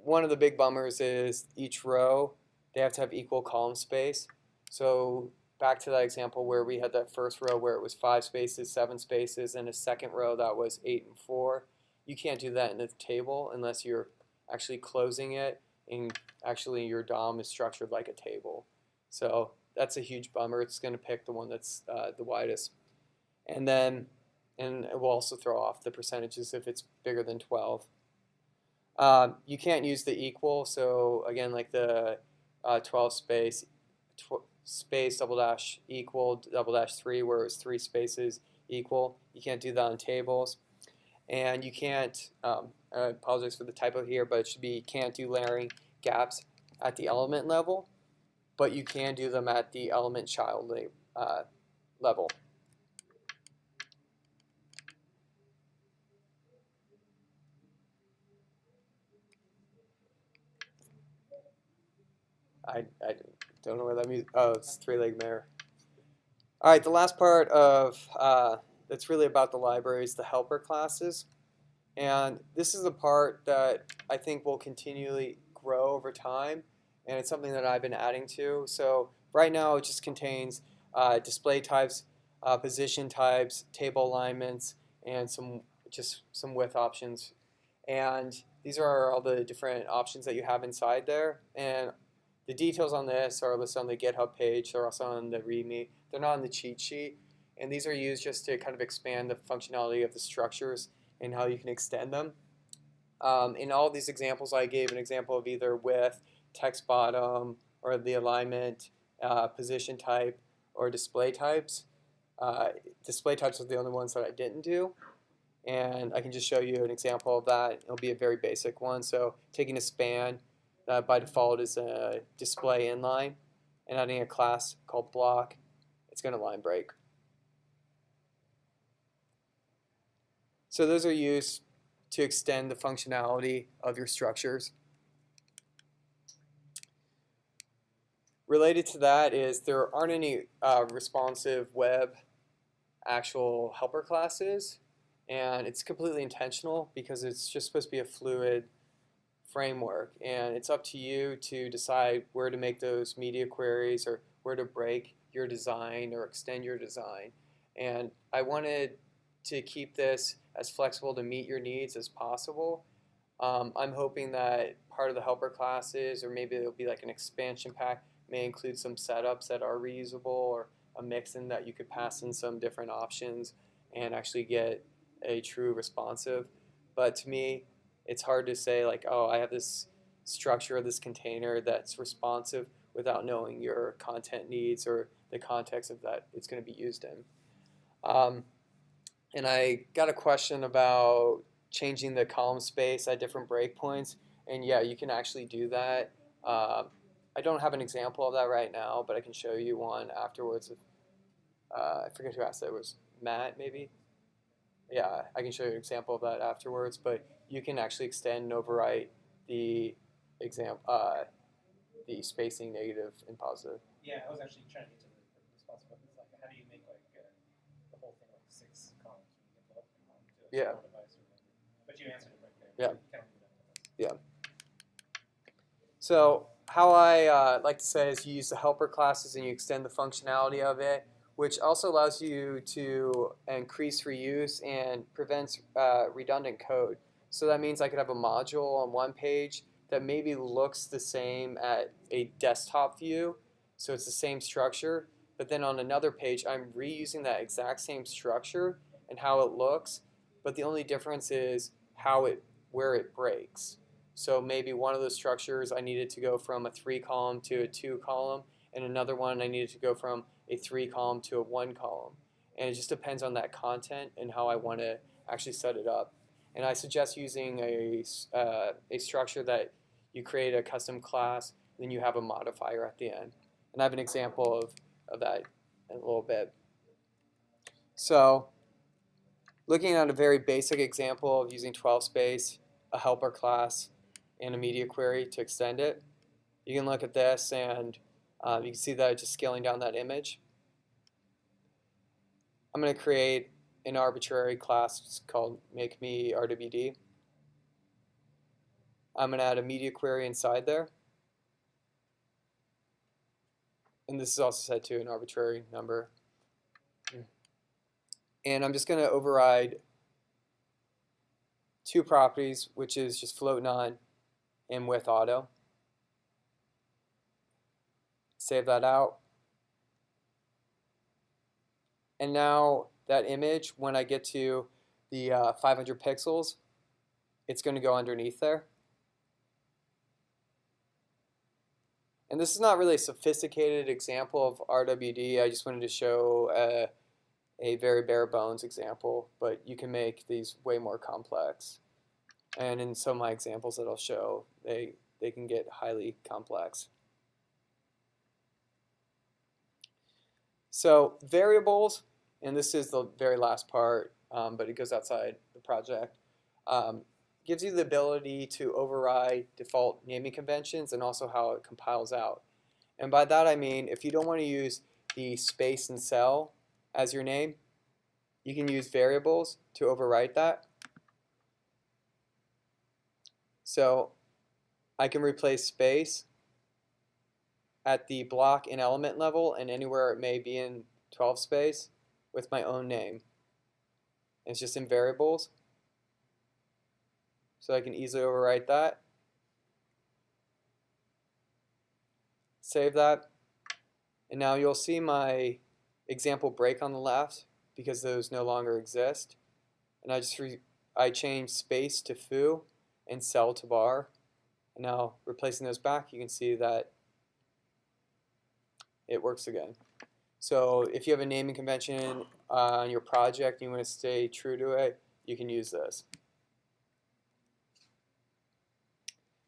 Speaker 1: One of the big bummers is each row, they have to have equal column space. So back to that example where we had that first row where it was 5 spaces, 7 spaces, and a second row that was 8 and 4. You can't do that in the table unless you're actually closing it, and actually your DOM is structured like a table. So that's a huge bummer. It's going to pick the one that's the widest. And it will also throw off the percentages if it's bigger than 12. You can't use the equal, so again, like the 12 space -- equal -- 3, where it's 3 spaces equal. You can't do that on tables. And you can't, I apologize for the typo here, but it should be can't do layering gaps at the element level, but you can do them at the element child level. I don't know where that means. Oh, it's 3-leg mare. All right, the last part of that's really about the library is the helper classes. And this is the part that I think will continually grow over time, and it's something that I've been adding to. So right now it just contains display types, position types, table alignments, and some width options. And these are all the different options that you have inside there. And the details on this are listed on the GitHub page. They're also on the README. They're not on the cheat sheet. And these are used just to kind of expand the functionality of the structures and how you can extend them. In all these examples, I gave an example of either width, text bottom, or the alignment, position type, or display types. Display types are the only ones that I didn't do. And I can just show you an example of that. It'll be a very basic one. So taking a span that by default is a display inline, and adding a class called block, it's going to line break. So those are used to extend the functionality of your structures. Related to that is there aren't any responsive web actual helper classes, and it's completely intentional because it's just supposed to be a fluid framework, and it's up to you to decide where to make those media queries or where to break your design or extend your design. And I wanted to keep this as flexible to meet your needs as possible. I'm hoping that part of the helper classes, or maybe it'll be like an expansion pack, may include some setups that are reusable, or a mix in that you could pass in some different options and actually get a true responsive. But to me, it's hard to say like, oh, I have this structure of this container that's responsive without knowing your content needs or the context of that it's going to be used in. And I got a question about changing the column space at different breakpoints, and yeah, you can actually do that. I don't have an example of that right now, but I can show you one afterwards. I forget who asked that. It was Matt, maybe? Yeah, I can show you an example of that afterwards, but you can actually extend and overwrite the the spacing negative and positive.
Speaker 4: Yeah, I was actually trying to get to the response button. It's like, how do you make like the whole thing like 6 columns when you get the whole thing onto a
Speaker 1: Yeah.
Speaker 4: small device or whatever? But you answered it right there.
Speaker 1: Yeah.
Speaker 4: So you can do that.
Speaker 1: So how I like to say is you use the helper classes and you extend the functionality of it, which also allows you to increase reuse and prevents redundant code. So that means I could have a module on one page that maybe looks the same at a desktop view, so it's the same structure, but then on another page I'm reusing that exact same structure and how it looks, but the only difference is where it breaks. So maybe one of those structures I needed to go from a 3 column to a 2 column, and another one I needed to go from a 3 column to a 1 column. And it just depends on that content and how I want to actually set it up. And I suggest using a structure that you create a custom class, then you have a modifier at the end. And I have an example of that in a little bit. So looking at a very basic example of using 12 space, a helper class, and a media query to extend it, you can look at this and you can see that it's just scaling down that image. I'm going to create an arbitrary class called MakeMeRWD. I'm going to add a media query inside there. And this is also set to an arbitrary number. And I'm just going to override 2 properties, which is just float none and with auto. Save that out. And now that image, when I get to the 500 pixels, it's going to go underneath there. And this is not really a sophisticated example of RWD. I just wanted to show a very bare bones example, but you can make these way more complex. And in some of my examples that I'll show, they can get highly complex. So variables, and this is the very last part, but it goes outside the project, gives you the ability to override default naming conventions and also how it compiles out. And by that I mean if you don't want to use the space and cell as your name, you can use variables to overwrite that. So I can replace space at the block and element level and anywhere it may be in 12 space with my own name. And it's just in variables. So I can easily overwrite that. Save that. And now you'll see my example break on the left because those no longer exist. And I changed space to foo and cell to bar. And now replacing those back, you can see that it works again. So if you have a naming convention on your project and you want to stay true to it, you can use this.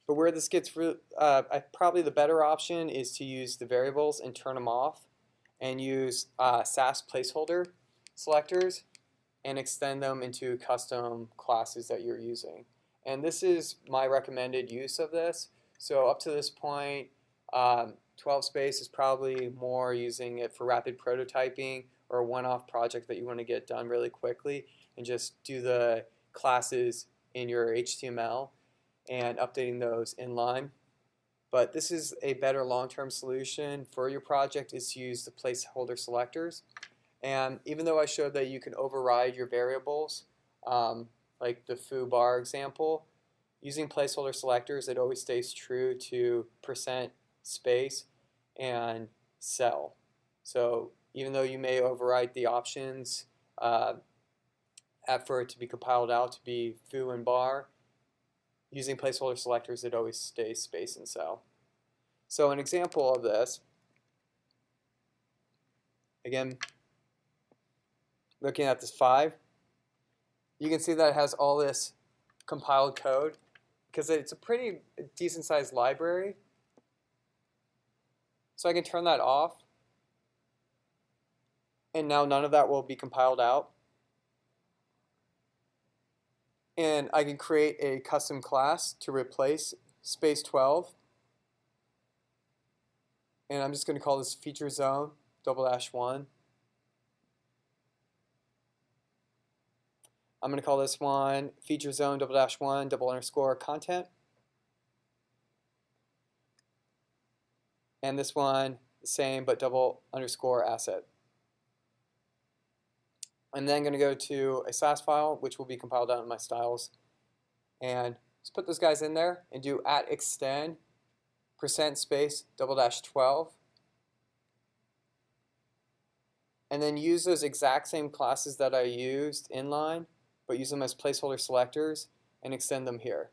Speaker 1: But where this gets probably the better option is to use the variables and turn them off, and use Sass placeholder selectors and extend them into custom classes that you're using. And this is my recommended use of this. So up to this point, 12-space is probably more using it for rapid prototyping or a one-off project that you want to get done really quickly and just do the classes in your HTML and updating those inline. But this is a better long-term solution for your project, is to use the placeholder selectors. And even though I showed that you can override your variables, like the foo bar example, using placeholder selectors, it always stays true to % space and cell. So even though you may override the options for it to be compiled out to be foo and bar, using placeholder selectors, it always stays space and cell. So an example of this, again, looking at this 5, you can see that it has all this compiled code because it's a pretty decent sized library. So I can turn that off, and now none of that will be compiled out. And I can create a custom class to replace space 12. And I'm just going to call this feature zone _1. I'm going to call this one feature zone _1 _content. And this one the same but _asset. I'm then going to go to a Sass file, which will be compiled out in my styles, and just put those guys in there and do @extend % space _12, and then use those exact same classes that I used inline, but use them as placeholder selectors and extend them here.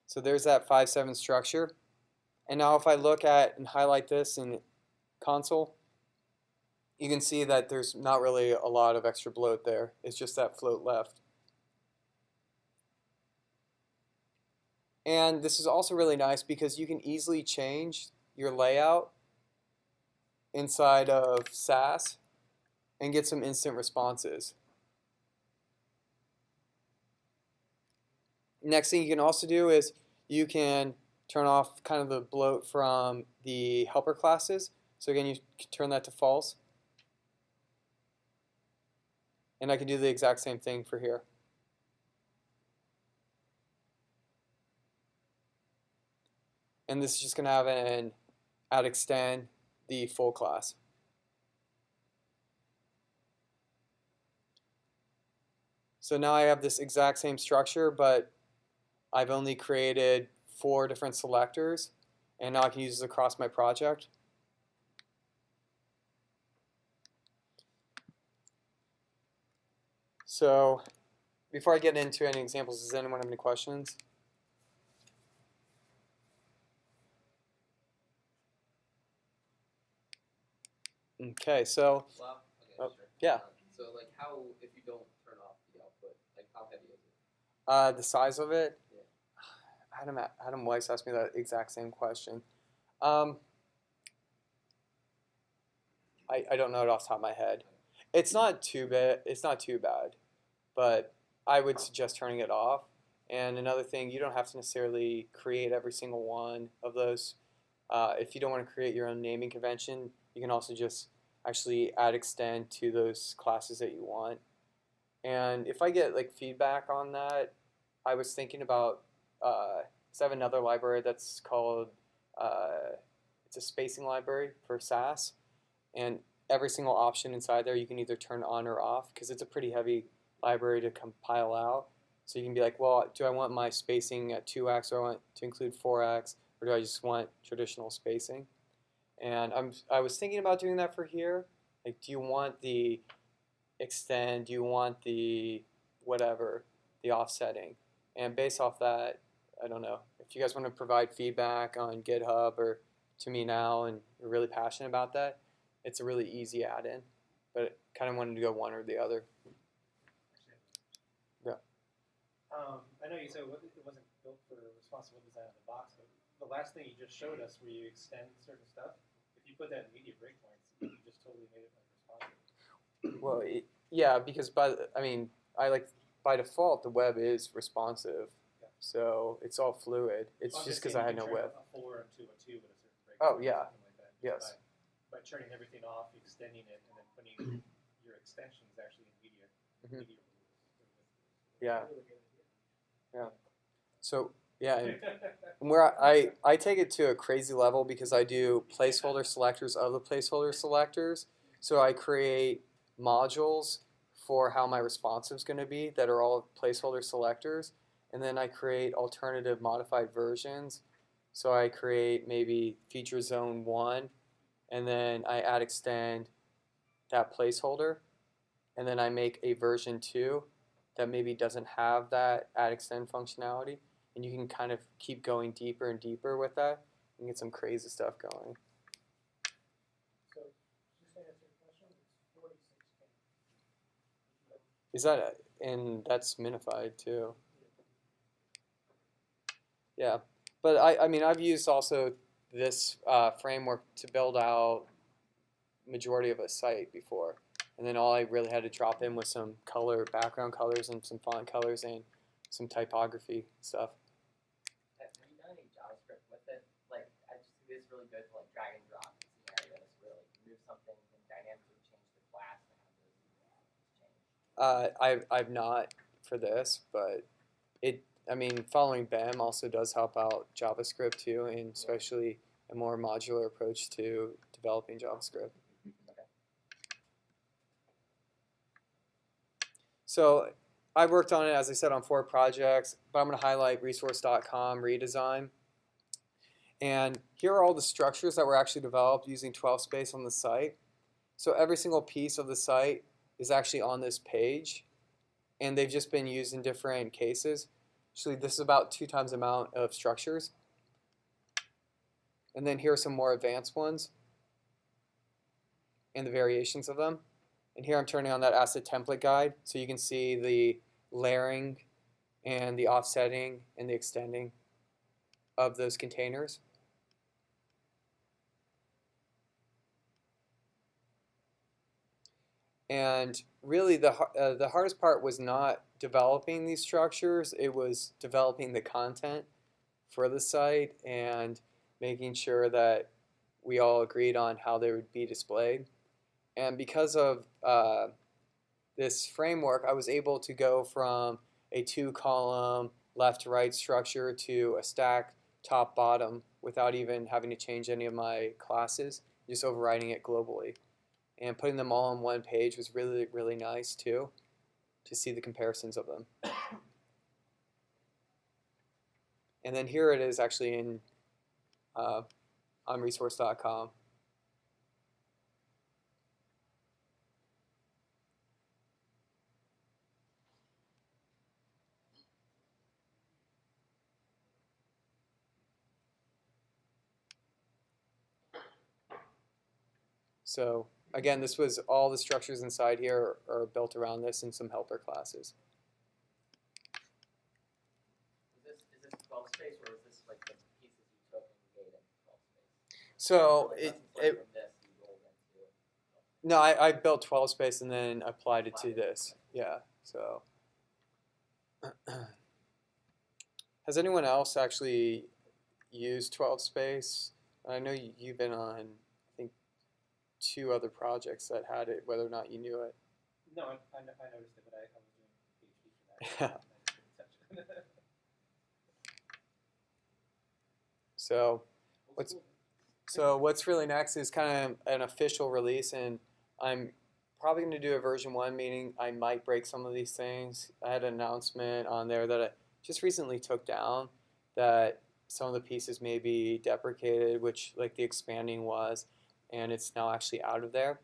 Speaker 1: So there's that 5-7 structure. And now if I look at and highlight this in console, you can see that there's not really a lot of extra bloat there. It's just that float left. And this is also really nice because you can easily change your layout inside of Sass and get some instant responses. Next thing you can also do is you can turn off kind of the bloat from the helper classes. So again, you can turn that to false. And I can do the exact same thing for here. And this is just going to have an @extend the full class. So now I have this exact same structure, but I've only created 4 different selectors, and now I can use this across my project. So before I get into any examples, does anyone have any questions? Okay, so
Speaker 2: Well, okay,
Speaker 1: Oh,
Speaker 2: sure.
Speaker 1: yeah.
Speaker 2: So like how, if you don't turn off the output, like how heavy is it?
Speaker 1: the size of it,
Speaker 2: Yeah.
Speaker 1: Adam Weiss asked me that exact same question. I don't know it off the top of my head. It's not too bad. It's not too bad, but I would suggest turning it off. And another thing, you don't have to necessarily create every single one of those. If you don't want to create your own naming convention, you can also just actually @extend to those classes that you want. And if I get like feedback on that, I was thinking about, because I have another library that's called, it's a spacing library for Sass, and every single option inside there you can either turn on or off because it's a pretty heavy library to compile out. So you can be like, well, do I want my spacing at 2x, or I want to include 4x, or do I just want traditional spacing? And I was thinking about doing that for here. Like, do you want the extend? Do you want the whatever, the offsetting? And based off that, I don't know. If you guys want to provide feedback on GitHub or to me now and you're really passionate about that, it's a really easy add-in. But kind of wanted to go one or the other. Yeah.
Speaker 4: I know you said it wasn't built for responsible design of the box, but the last thing you just showed us where you extend certain stuff, if you put that in media breakpoints, you just totally made it like responsive.
Speaker 1: Well, yeah, because by default the web is responsive,
Speaker 4: Yeah.
Speaker 1: so it's all fluid. It's
Speaker 4: I'm
Speaker 1: just
Speaker 4: saying
Speaker 1: because I
Speaker 4: you
Speaker 1: had
Speaker 4: can
Speaker 1: no
Speaker 4: turn
Speaker 1: web.
Speaker 4: A 4 into a 2 with a certain breakpoint.
Speaker 1: Oh, yeah.
Speaker 4: Something like that,
Speaker 1: Yes.
Speaker 4: By turning everything off, extending it, and then putting your extensions actually in media.
Speaker 1: Mhm.
Speaker 4: Media rules.
Speaker 1: Yeah.
Speaker 3: Really good idea.
Speaker 1: Yeah. So yeah, and where I take it to a crazy level because I do placeholder selectors of the placeholder selectors. So I create modules for how my responsive is going to be that are all placeholder selectors, and then I create alternative modified versions. So I create maybe feature zone 1, and then I add extend that placeholder, and then I make a version 2 that maybe doesn't have that add extend functionality, and you can kind of keep going deeper and deeper with that and get some crazy stuff going.
Speaker 3: So, just to answer your question, it's 46K.
Speaker 1: Is that, and that's minified too. Yeah, but I mean I've used also this framework to build out majority of a site before, and then all I really had to drop in was some background colors and some font colors and some typography stuff.
Speaker 2: Have you done any JavaScript with it? Like, I just think it's really good for like drag and drop scenarios where like you move something and dynamically change the class to have those change.
Speaker 1: I've not for this, but I mean, following BEM also does help out JavaScript too, and especially a more modular approach to developing JavaScript. So I worked on it, as I said, on 4 projects, but I'm going to highlight resource.com redesign. And here are all the structures that were actually developed using 12-space on the site. So every single piece of the site is actually on this page, and they've just been used in different cases. Actually, this is about 2 times the amount of structures. And then here are some more advanced ones and the variations of them. And here I'm turning on that asset template guide so you can see the layering and the offsetting and the extending of those containers. And really the hardest part was not developing these structures, it was developing the content for the site and making sure that we all agreed on how they would be displayed. And because of this framework, I was able to go from a 2-column left to right structure to a stack top bottom without even having to change any of my classes, just overriding it globally. And putting them all on one page was really, really nice too, to see the comparisons of them. And then here it is actually in on resource.com. So again, this was all the structures inside here are built around this and some helper classes.
Speaker 2: Is this 12 space or is this like the pieces you took and you made in 12 space?
Speaker 1: So
Speaker 2: Like, lessons learned from this you rolled into.
Speaker 1: no, I built 12 space and then applied it to this. Yeah. So has anyone else actually used 12 space? I know you've been on, I think, 2 other projects that had it, whether or not you knew it.
Speaker 4: No, I noticed it, but I was doing a PhD for that.
Speaker 1: Yeah.
Speaker 4: And I didn't touch it.
Speaker 1: So what's really next is kind of an official release, and I'm probably going to do a version 1, meaning I might break some of these things. I had an announcement on there that I just recently took down that some of the pieces may be deprecated, which like the expanding was, and it's now actually out of there.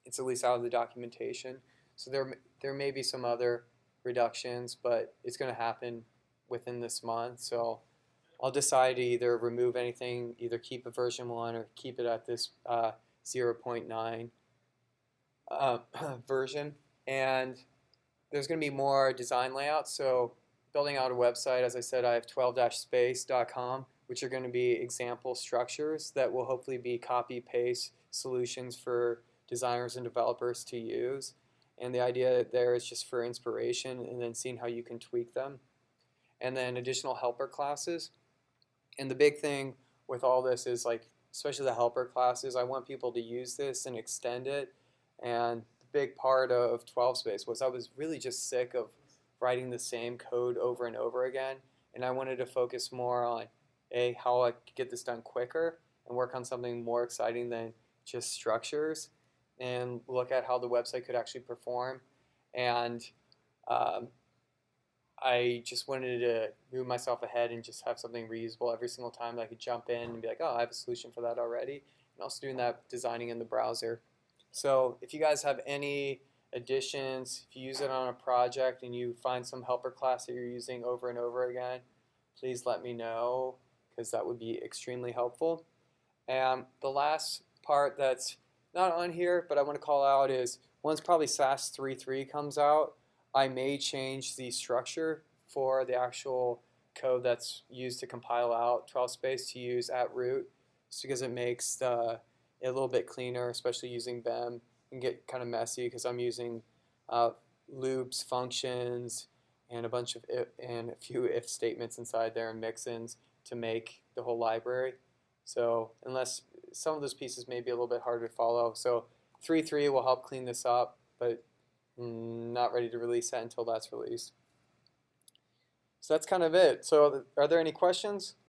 Speaker 1: It's at least out of the documentation. So there may be some other reductions, but it's going to happen within this month. So I'll decide to either remove anything, either keep a version 1 or keep it at this 0.9 version. And there's going to be more design layouts. So building out a website, as I said, I have 12-space.com, which are going to be example structures that will hopefully be copy-paste solutions for designers and developers to use. And the idea there is just for inspiration and then seeing how you can tweak them. And then additional helper classes. And the big thing with all this is, like, especially the helper classes, I want people to use this and extend it. And the big part of 12-space was I was really just sick of writing the same code over and over again. And I wanted to focus more on how I could get this done quicker and work on something more exciting than just structures, and look at how the website could actually perform. And I just wanted to move myself ahead and just have something reusable every single time that I could jump in and be like, oh, I have a solution for that already. And also doing that designing in the browser. So if you guys have any additions, if you use it on a project and you find some helper class that you're using over and over again, please let me know, because that would be extremely helpful. And the last part that's not on here, but I want to call out is once probably Sass 3.3 comes out, I may change the structure for the actual code that's used to compile out 12-space to use at root, just because it makes it a little bit cleaner, especially using BEM. It can get kind of messy because I'm using loops, functions, and a few if statements inside there and mix-ins to make the whole library. So unless some of those pieces may be a little bit harder to follow. So 3.3 will help clean this up, but not ready to release that until that's released. So that's kind of it. So are there any questions?